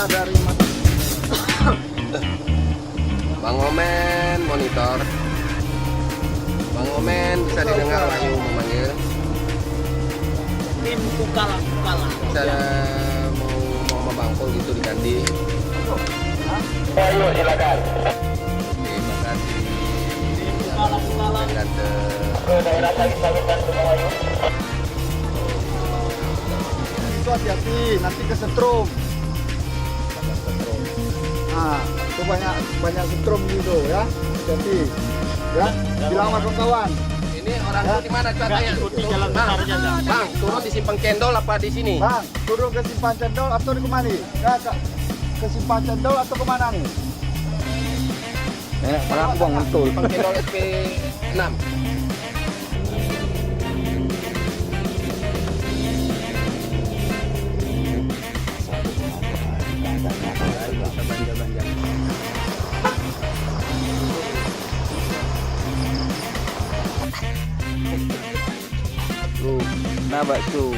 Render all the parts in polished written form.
dari Bang Omen monitor. Bang Omen bisa didengar Wahyu memanggil. Tim Kukala. Bisa mau membangkul gitu diganti. Ayo silakan. Terima kasih. Tim Kukala. Gante. Ke daerah Sagitan Gunung Wayu. Itu hati-hati, nanti kesetrum. Nah, itu banyak setrum gitu ya. Hati-hati. Ya, bilang sama kawan. Ini orang tuh di mana cuacanya? Ikuti jalan besarnya dah. Bang, turun di Simpang Cendol apa di sini? Bang, turun ke Simpang Cendol atau di kemana? Ya, ke Simpang Cendol atau kemana nih? Malah buang betul. Simpang Cendol SP 6. Nah, bakso.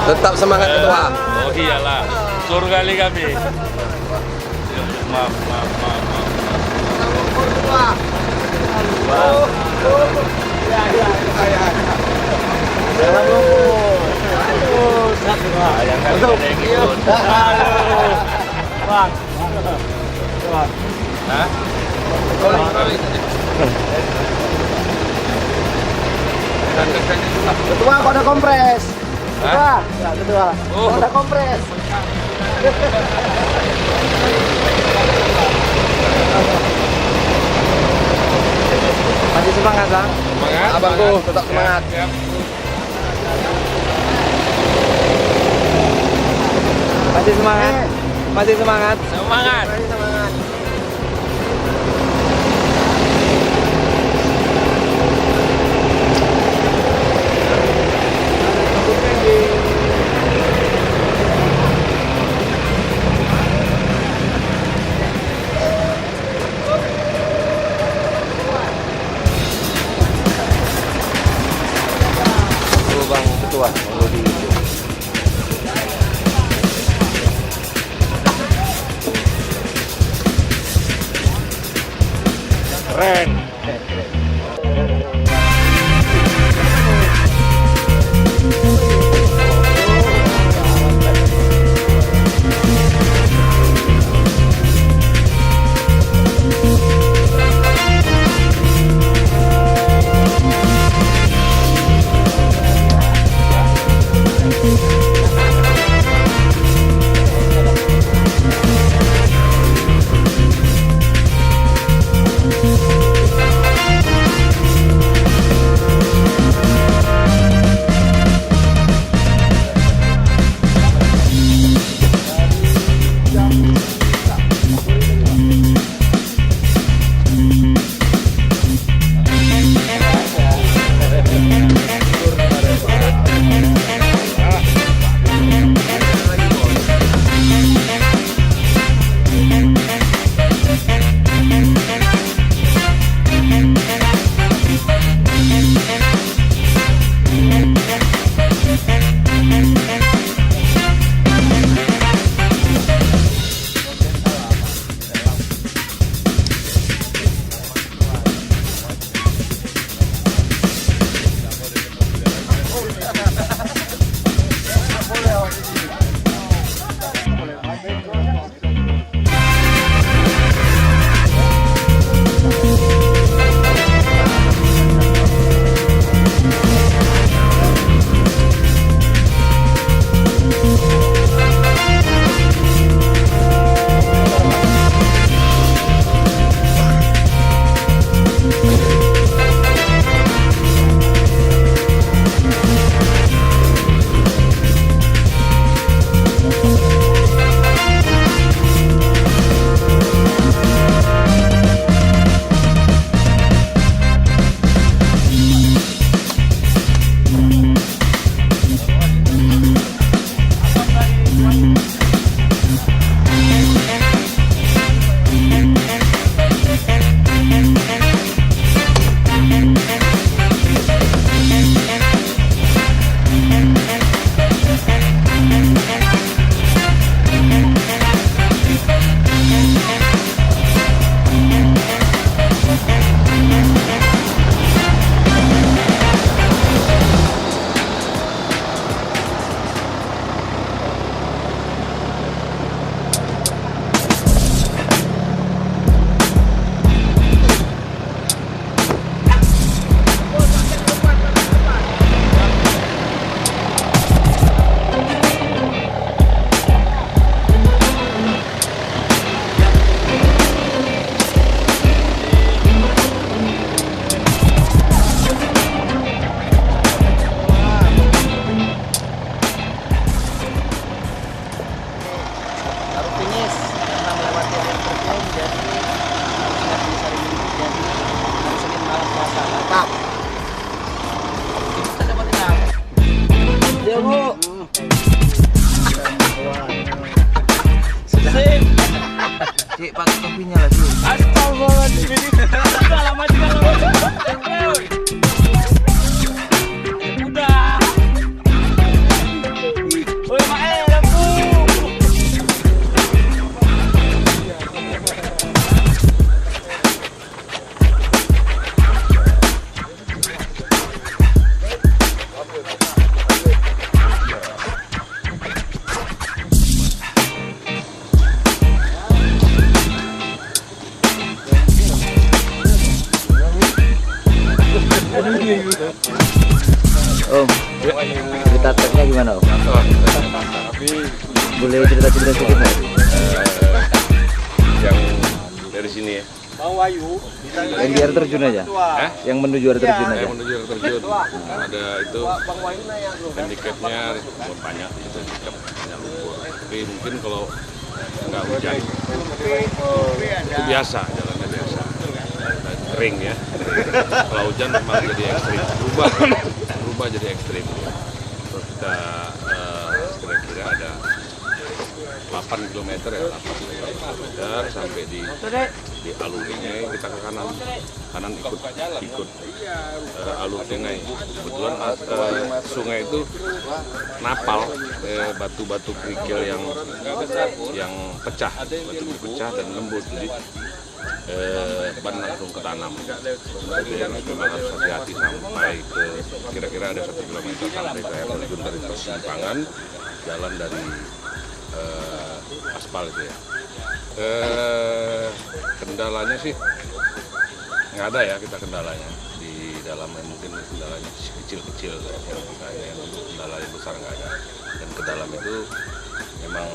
Tetap semangat ketua. Oh iyalah, suruh kali kami. Maaf. Yang kali ada yang ikut. Bang. Hah? Ketua, kok ada kompres? Ketua, ya ketua. Oh. Kok ada kompres? Masih semangat, Bang? Semangat. Abangku tetap semangat. Siap. Masih semangat? Masih semangat? Semangat. Bang ketua, mau di Keren. Udah lama juga lo. Udah. Woi, Mae, lampu. Om, cerita treknya gimana Om? Boleh cerita-cerita sedikit nggak? Yang dari sini ya. Yang di air terjun aja? Yang menuju air terjun aja? Yang menuju air terjun. Ada itu handicapnya banyak gitu, handicapnya lumpur. Tapi mungkin kalau nggak hujan itu biasa, jalannya biasa. Kering ya. Kalau hujan memang jadi ekstrim. Berubah jadi ekstrim. Terus kita kira-kira ada 8 km ya, 8 km sampai di alur sungai, kita ke kanan ikut alur sungai. Kebetulan sungai itu napal, batu-batu kerikil yang pecah, batu pecah dan lembut, jadi ban langsung ke tanam. Jadi memang harus hati-hati sampai ke kira-kira ada 1 km sampai ke air terjun dari persimpangan jalan dari aspal itu ya. Kendalanya sih nggak ada ya, kita kendalanya di dalamnya mungkin kendalanya kecil-kecil yang kendala yang besar nggak ada. Dan ke dalam itu memang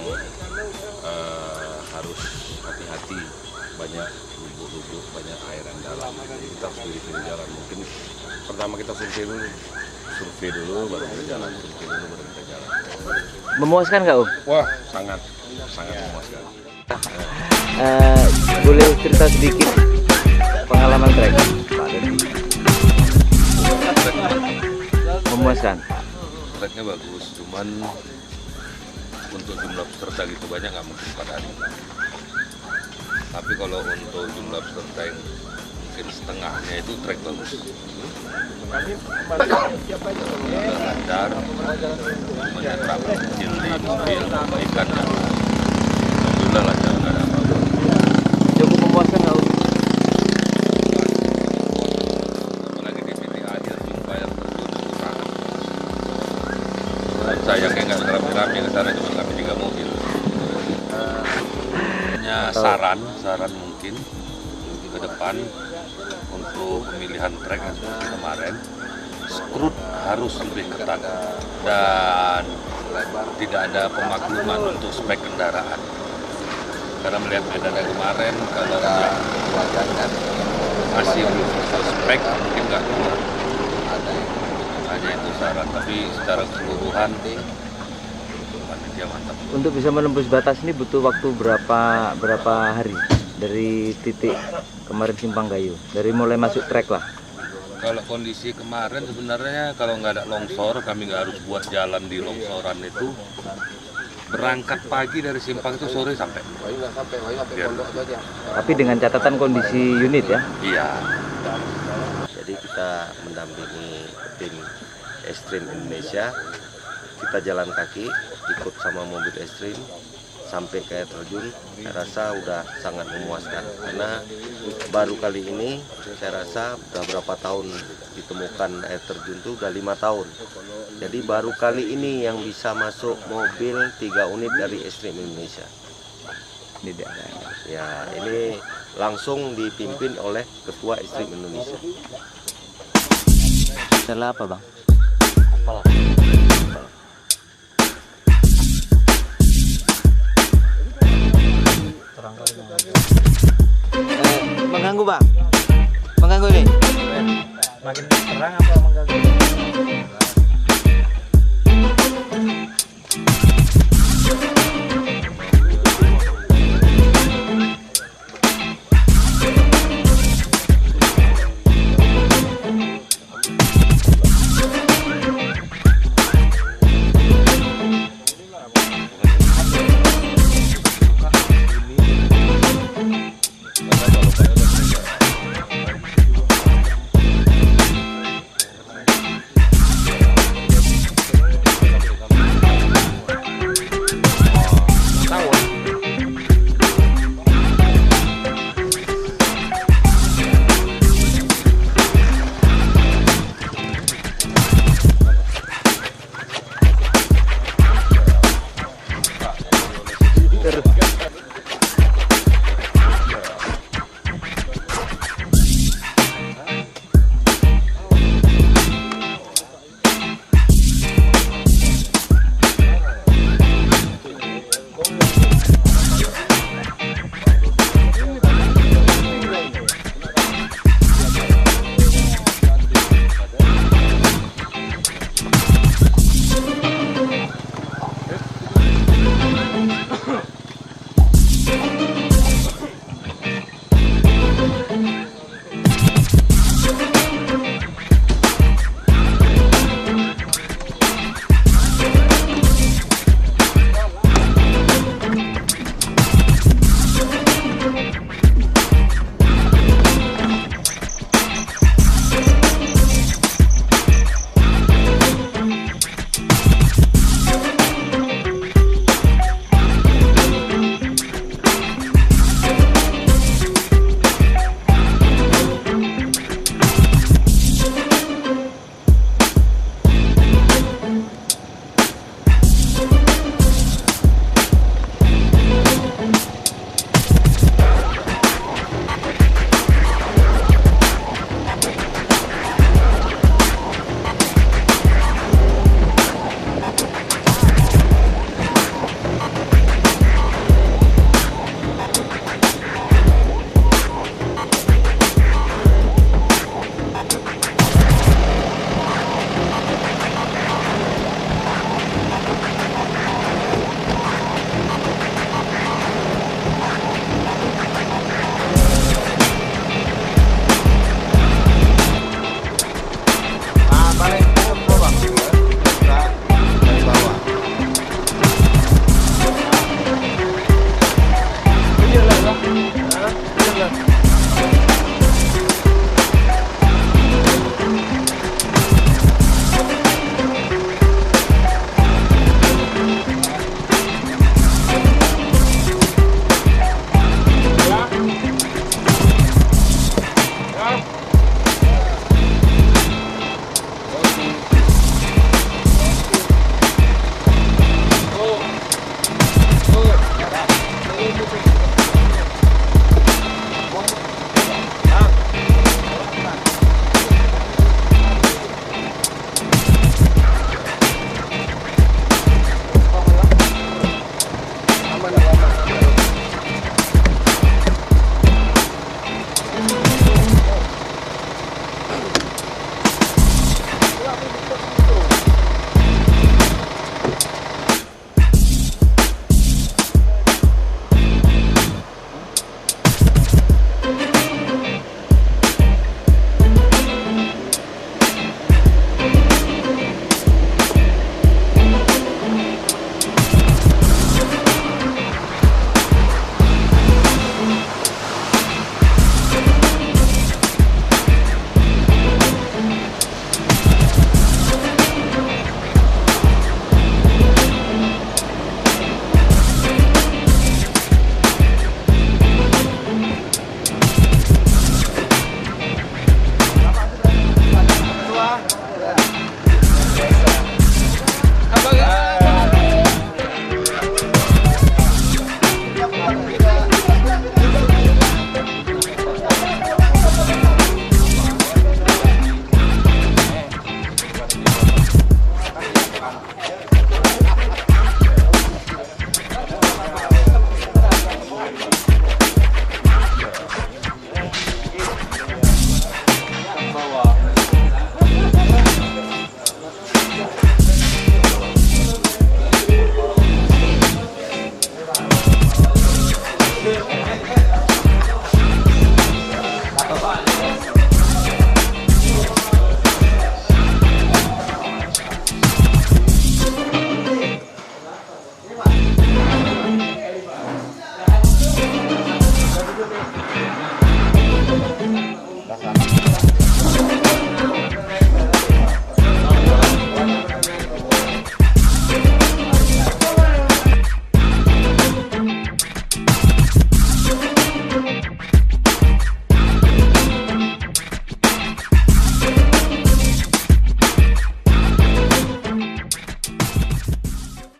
harus hati-hati, banyak lubuk-lubuk, banyak air yang dalam. Jadi kita harus pilih jalan. Mungkin pertama kita survei dulu baru kita jalan, Memuaskan nggak Om? Wah, sangat memuaskan. Boleh cerita sedikit pengalaman trek Pak Dendi? Memuaskan? Treknya bagus, cuman untuk jumlah peserta gitu banyak nggak mungkin pada hari ini. Tapi kalau untuk jumlah peserta yang mungkin setengahnya itu trek bagus. Lancar, banyak traffic kecil di mobil, ikan yang alhamdulillah lancar, nggak ada apa-apa. Cukup memuaskan nggak Om? Apalagi di titik akhir jumpa yang terjun itu sangat. Dan sayangnya nggak rame-rame ke sana, cuma kami 3 mobil. Hanya saran mungkin ke depan untuk pemilihan trek yang seperti kemarin, skrut harus lebih ketat dan tidak ada pemakluman untuk spek kendaraan. Karena melihat medan yang kemarin, kalau masih belum sesuai spek, mungkin nggak keluar. Hanya itu syarat, tapi secara keseluruhan panitia mantap. Untuk bisa menembus batas ini butuh waktu berapa hari dari titik kemarin Simpang Gayo, dari mulai masuk trek lah? Kalau kondisi kemarin sebenarnya kalau nggak ada longsor, kami nggak harus buat jalan di longsoran itu. Berangkat pagi dari Simpang itu sore sampai. Biar. Tapi dengan catatan kondisi unit ya? Iya. Jadi kita mendampingi tim Ekstrim Indonesia, kita jalan kaki, ikut sama mobil Ekstrim sampai ke air terjun. Saya rasa udah sangat memuaskan karena baru kali ini saya rasa udah berapa tahun ditemukan air terjun tuh udah 5 tahun. Jadi baru kali ini yang bisa masuk mobil 3 unit dari Ekstrim Indonesia. Ya, ini langsung dipimpin oleh Ketua Ekstrim Indonesia. Setelah apa Bang? Apalah.